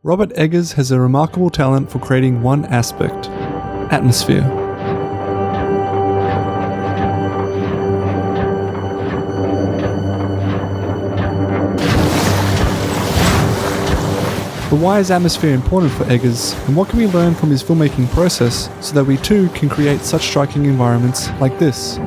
Robert Eggers has a remarkable talent for creating one aspect: atmosphere. But why is atmosphere important for Eggers, and what can we learn from his filmmaking process so that we too can create such striking environments like this?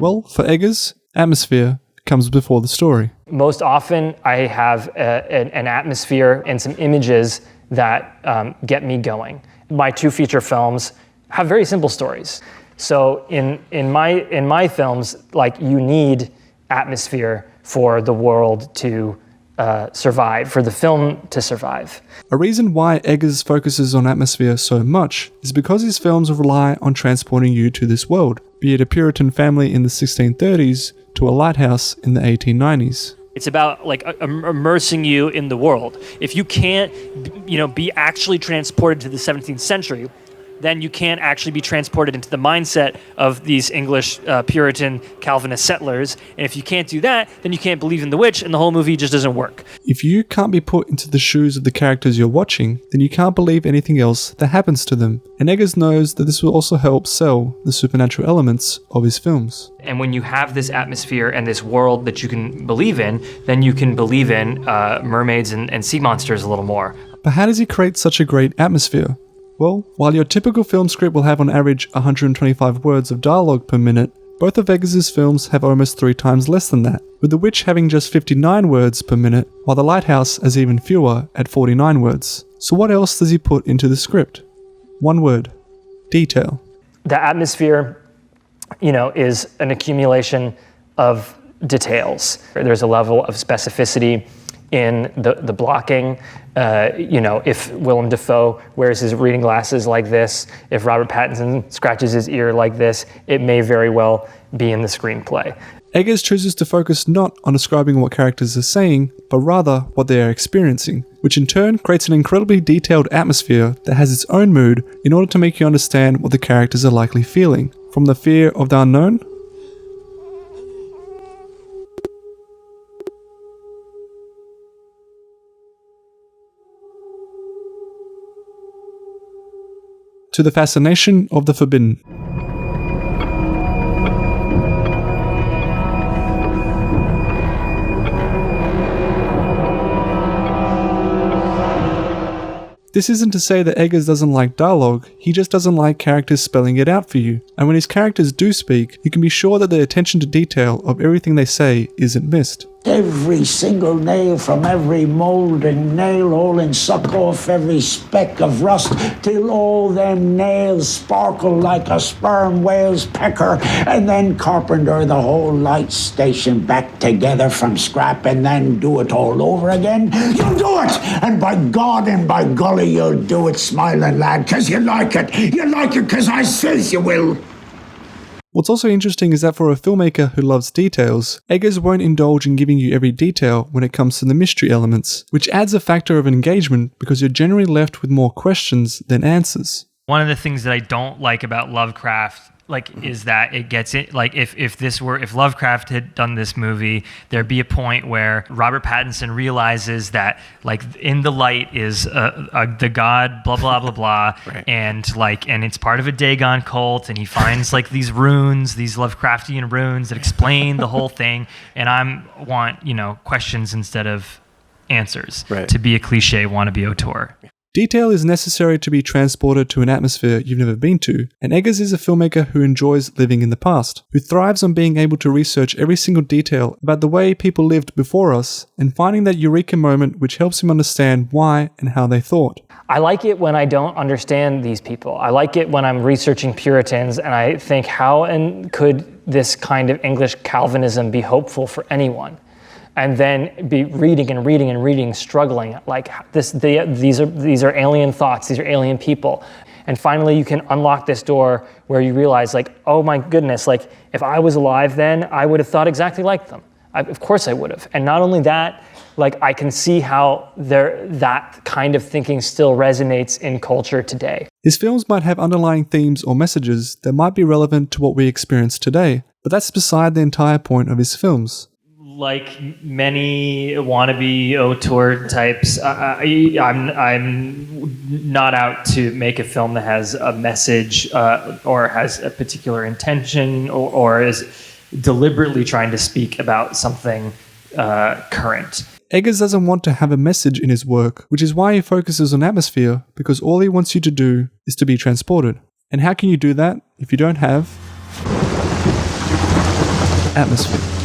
Well, for Eggers, atmosphere comes before the story. Most often, I have an atmosphere and some images that get me going. My two feature films have very simple stories. So in my films, like, you need atmosphere for the world to survive, for the film to survive. A reason why Eggers focuses on atmosphere so much is because his films rely on transporting you to this world, be it a Puritan family in the 1630s to a lighthouse in the 1890s. It's about immersing you in the world. If you can't, be actually transported to the 17th century, then you can't actually be transported into the mindset of these English Puritan Calvinist settlers. And if you can't do that, then you can't believe in the witch, and the whole movie just doesn't work. If you can't be put into the shoes of the characters you're watching, then you can't believe anything else that happens to them. And Eggers knows that this will also help sell the supernatural elements of his films. And when you have this atmosphere and this world that you can believe in, then you can believe in mermaids and sea monsters a little more. But how does he create such a great atmosphere? Well, while your typical film script will have on average 125 words of dialogue per minute, both of Eggers' films have almost 3 times less than that, with The Witch having just 59 words per minute, while The Lighthouse has even fewer at 49 words. So what else does he put into the script? One word: detail. The atmosphere, is an accumulation of details. There's a level of specificity in the blocking. If Willem Dafoe wears his reading glasses like this, if Robert Pattinson scratches his ear like this, it may very well be in the screenplay. Eggers chooses to focus not on describing what characters are saying, but rather what they are experiencing, which in turn creates an incredibly detailed atmosphere that has its own mood in order to make you understand what the characters are likely feeling, from the fear of the unknown to the fascination of the forbidden. This isn't to say that Eggers doesn't like dialogue, he just doesn't like characters spelling it out for you, and when his characters do speak, you can be sure that the attention to detail of everything they say isn't missed. Every single nail from every moulding nail hole and suck off every speck of rust till all them nails sparkle like a sperm whale's pecker, and then carpenter the whole light station back together from scrap and then do it all over again. You'll do it! And by God and by golly, you'll do it, smiling lad, 'cause you like it. You like it 'cause I says you will. What's also interesting is that for a filmmaker who loves details, Eggers won't indulge in giving you every detail when it comes to the mystery elements, which adds a factor of engagement because you're generally left with more questions than answers. One of the things that I don't like about Lovecraft, is that it gets it. If Lovecraft had done this movie, there'd be a point where Robert Pattinson realizes that, in the light is the god, blah blah blah blah, Right. and it's part of a Dagon cult, and he finds these runes, these Lovecraftian runes that explain the whole thing, and I want questions instead of answers. Right. To be a cliche wannabe auteur. Detail is necessary to be transported to an atmosphere you've never been to, and Eggers is a filmmaker who enjoys living in the past, who thrives on being able to research every single detail about the way people lived before us, and finding that eureka moment which helps him understand why and how they thought. I like it when I don't understand these people. I like it when I'm researching Puritans and I think, how could this kind of English Calvinism be hopeful for anyone? And then be reading, struggling like this. These are alien thoughts. These are alien people. And finally, you can unlock this door where you realize, oh my goodness, if I was alive then, I would have thought exactly like them. Of course I would have. And not only that, like I can see how that kind of thinking still resonates in culture today. His films might have underlying themes or messages that might be relevant to what we experience today, but that's beside the entire point of his films. Like many wannabe auteur types, I'm not out to make a film that has a message or has a particular intention or is deliberately trying to speak about something current. Eggers doesn't want to have a message in his work, which is why he focuses on atmosphere, because all he wants you to do is to be transported. And how can you do that if you don't have atmosphere?